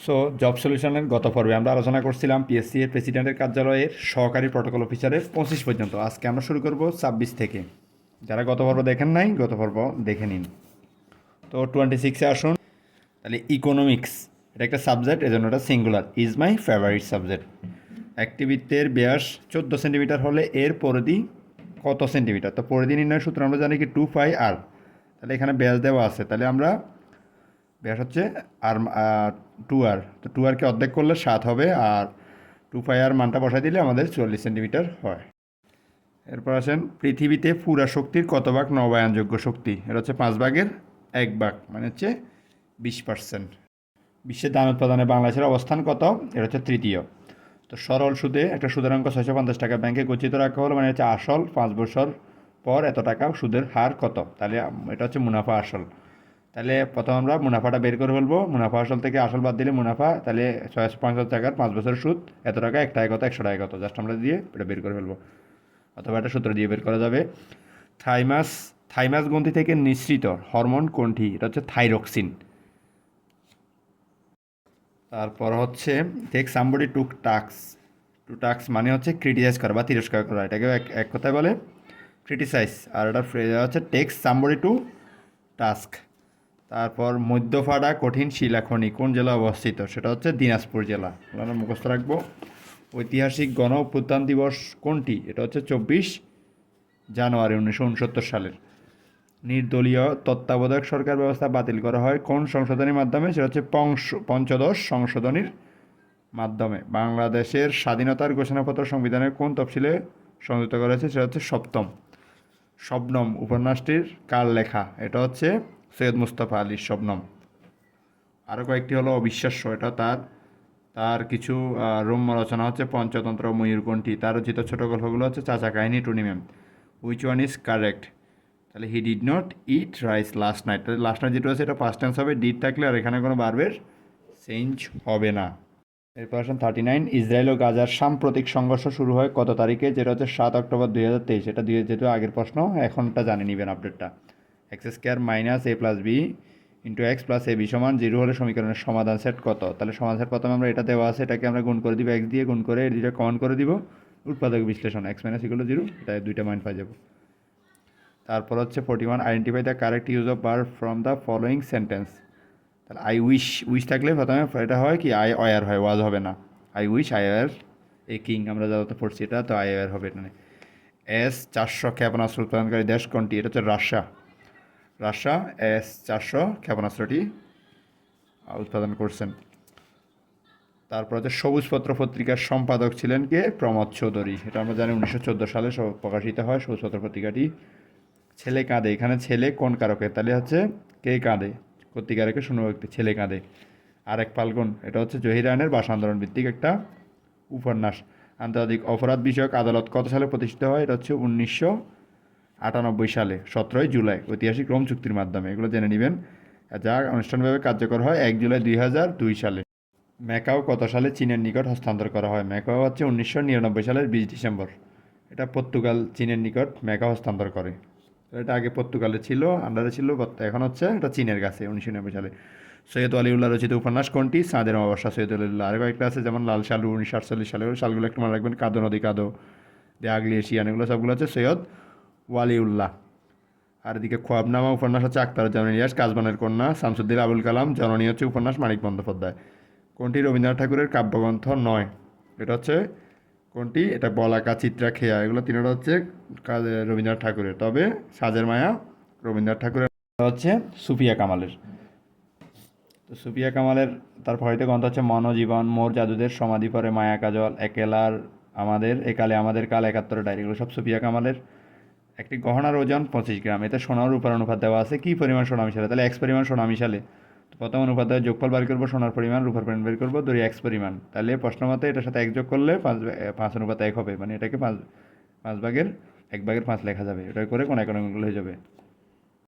So job সলিউশনের গত পর্বে আমরা আলোচনা করছিলাম পিএসসি এর প্রেসিডেন্টের কার্যালয়ের সহকারী প্রটোকল অফিসারের 25 পর্যন্ত। আজকে আমরা শুরু করব 26 থেকে। যারা গত পর্ব দেখেন নাই, গত পর্ব দেখে নিন। তো 26-এ আসুন। তাহলে ইকোনমিক্স, এটা একটা সাবজেক্ট, এজন্য এটা singular. Is my favourite subject. একটি বৃত্তের ব্যাস 14 সেন্টিমিটার হলে এর পরিধি কত সেন্টিমিটার? তো পরিধি নির্ণয়ের সূত্র আমরা জানি কি 2πr। তাহলে এখানে ব্যাস দেওয়া আছে, তাহলে আমরা ব্যাস হচ্ছে আর 2r, তো 2rকে অর্ধেক করলে 7 হবে, আর 2πr মানটা বসাই দিলে আমাদের 40 সেন্টিমিটার হয়। এরপর আসেন, পৃথিবীতে পুরা শক্তির কত ভাগ নবায়নযোগ্য শক্তি? এটা হচ্ছে 5/1 মানে হচ্ছে 20%। বিশ্বের ধান উৎপাদনে বাংলাদেশের অবস্থান কত? এটা হচ্ছে তৃতীয়। তো সরল সুদে একটা সুদের অঙ্ক 650 টাকা ব্যাংকে গচ্ছিত রাখা হলো, মানে হচ্ছে আসল 5 বছর পর এত টাকা, সুদের হার কত? তাহলে এটা হচ্ছে মুনাফা আসল। তাহলে প্রথম আমরা মুনাফাটা বের করে ফেলবো। মুনাফা আসল থেকে আসল বাদ দিলে মুনাফা, তাহলে 650 টাকার 5 বছরের সুদ এত টাকা, 1 টাকা কত, 100 টাকা কত, জাস্ট আমরা দিয়ে এটা বের করে ফেলবো, অথবা একটা সূত্র দিয়ে বের করা যাবে। থাইমাস থাইমাস গ্রন্থি থেকে নিঃসৃত হরমোন কোনটি? এটা হচ্ছে থাইরক্সিন। তারপর হচ্ছে টেক সামবডি টু টাক্স মানে হচ্ছে ক্রিটিসাইজ করা বা তিরস্কার করা, এটাকে এক কথায় বলে ক্রিটিসাইজ। আর এটা ফ্রেজ হচ্ছে টেক্স সামবডি টু টাস্ক। তারপর মধ্যফাড়া কঠিন শিলাখনি কোন জেলা অবস্থিত? সেটা হচ্ছে দিনাজপুর জেলা। আমরা মুখস্থ রাখবো। ঐতিহাসিক গণ অভ্যুত্থান দিবস কোনটি? এটা হচ্ছে 24 জানুয়ারি 1969 সালের। নির্দলীয় তত্ত্বাবধায়ক সরকার ব্যবস্থা বাতিল করা হয় কোন সংশোধনীর মাধ্যমে? সেটা হচ্ছে পঞ্চদশ সংশোধনীর মাধ্যমে। বাংলাদেশের স্বাধীনতার ঘোষণাপত্র সংবিধানের কোন তফসিলে সংযুক্ত করা হয়েছে? সেটা হচ্ছে 7ম। শবনম উপন্যাসটির কার লেখা? এটা হচ্ছে সৈয়দ মুস্তফা আলীর শবনম। আরও কয়েকটি হলো অবিশ্বাস্য, এটা তার তার কিছু রম্য রচনা হচ্ছে পঞ্চতন্ত্র, ময়ূরকণ্ঠী। তার রচিত ছোট গল্পগুলো হচ্ছে Chacha Kahini, Tuni Mem. Which one is correct? তাহলে he did not eat rice last night. তাহলে লাস্ট নাইট যেটা আছে এটা পাস্ট টেন্স হবে, ডিড থাকলে, আর এখানে কোনো বার্বের চেঞ্জ হবে না। এরপর আসেন 39। ইসরায়েল ও গাজার সাম্প্রতিক সংঘর্ষ শুরু হয় কত তারিখে? যেটা হচ্ছে 7 অক্টোবর 2023। এটা যেহেতু আগের প্রশ্ন, এখনটা জানে নেবেন আপডেটটা। x² minus a plus B into X plus A B সমান 0 হলে সমীকরণের সমাধান সেট কত? তাহলে সমাধান সেট প্রথমে আমরা এটা দেওয়া আছে, এটাকে আমরা গুণ করে দিব, x দিয়ে গুণ করে, এর দুইটা কমন করে দিব, উৎপাদক বিশ্লেষণ x মাইনাস ইকুয়াল টু 0, এটা দুইটা মান পাই যাব। তারপর হচ্ছে 41। Identify the correct use of verb from the following sentence. তাহলে আই উইশ থাকলে প্রথমে এটা হয় কি, আই অয়ার হয়, ওয়াজ হবে না। I wish I were a king, আমরা যত পড়ছি এটা, তো আই অয়ার হবে এখানে। S-400 ক্ষেপণাস্ত্র উৎপাদনকারী দেশ কোনটি? এটা হচ্ছে রাশিয়া। S-400 ক্ষেপণাস্ত্রটি উৎপাদন করছেন। তারপর হচ্ছে সবুজপত্র পত্রিকার সম্পাদক ছিলেন কে? প্রমোদ চৌধুরী। এটা আমরা জানি 1914 সালে প্রকাশিত হয় সবুজপত্র পত্রিকাটি। ছেলে কাঁদে, এখানে ছেলে কোন কারকে? তাহলে হচ্ছে কে কাঁদে, কর্তৃকারকে শূন্য ব্যক্তি, ছেলে কাঁদে। আরেক ফাল্গুন, এটা হচ্ছে জহির রানের ভাষা আন্দোলন ভিত্তিক একটা উপন্যাস। আন্তর্জাতিক অপরাধ বিষয়ক আদালত কত সালে প্রতিষ্ঠিত হয়? এটা হচ্ছে 1998 সালে 17 জুলাই, ঐতিহাসিক রোম চুক্তির মাধ্যমে। এগুলো জেনে নেবেন, যা আনুষ্ঠানিকভাবে কার্যকর হয় 1 জুলাই 2002 সালে। ম্যাকাও কত সালে চীনের নিকট হস্তান্তর করা হয়? ম্যাকাও হচ্ছে 1999 সালের 20 ডিসেম্বর। এটা পর্তুগাল চীনের নিকট ম্যাকাও হস্তান্তর করে। তো এটা আগে পর্তুগালে ছিল, আন্ডারে ছিল, এখন হচ্ছে এটা চীনের কাছে 1990 সালে। সৈয়দ আলিউল্লাহ রচিত উপন্যাস কোনটি? চাঁদের অমাবস্যা, সৈয়দ আলিউল্লাহ। আরও কয়েকটা আছে, যেমন লাল সালু 1948 সালে, সালগুলো একটু মনে রাখবেন। কাদো নদী কাদো, দে আগলি এশিয়ান, এগুলো সবগুলো হচ্ছে সৈয়দ ওয়ালিউল্লাহ। আর এদিকে খোয়াবনামা উপন্যাস হচ্ছে আখতারুজ্জামান ইলিয়াস। কাজবানের কন্যা শামসুদ্দিন আবুল কালাম। জননী হচ্ছে উপন্যাস মানিক বন্দ্যোপাধ্যায়। কোনটি রবীন্দ্রনাথ ঠাকুরের কাব্যগ্রন্থ নয়? এটা হচ্ছে কোনটি? এটা বলাকা, চিত্রা, খেয়া, এগুলো তিনটা হচ্ছে রবীন্দ্রনাথ ঠাকুরের। তবে সাজের মায়া রবীন্দ্রনাথ ঠাকুরের হচ্ছে সুফিয়া কামালের। তো সুফিয়া কামালের তার প্রভাবিত গ্রন্থ হচ্ছে মনোজীবন, মোর জাদুদের সমাধি পরে, মায়া কাজল, একেলার আমাদের, একালে আমাদের কাল, 71 ডায়েরি, এগুলো সব সুফিয়া কামালের। একটি গহনার ওজন 25 গ্রাম, এতে সোনা ও রূপার অনুপাত দেওয়া আছে, কি পরিমাণ সোনা মিশালে? তাহলে এক্স পরিমাণ সোনা মিশালে। তো প্রথম অনুপাত দেওয়া, যোগফল বের করবো, সোনার পরিমাণ রূপার পরিমাণ বের করবো, ধরি এক্স পরিমাণ। তাহলে প্রশ্ন মতে এটার সাথে 1 যোগ করলে 5 অনুপাত 1 হবে, মানে এটাকে 5 ভাগের 1/5 লেখা যাবে। এটা করে কোন এক হয়ে যাবে।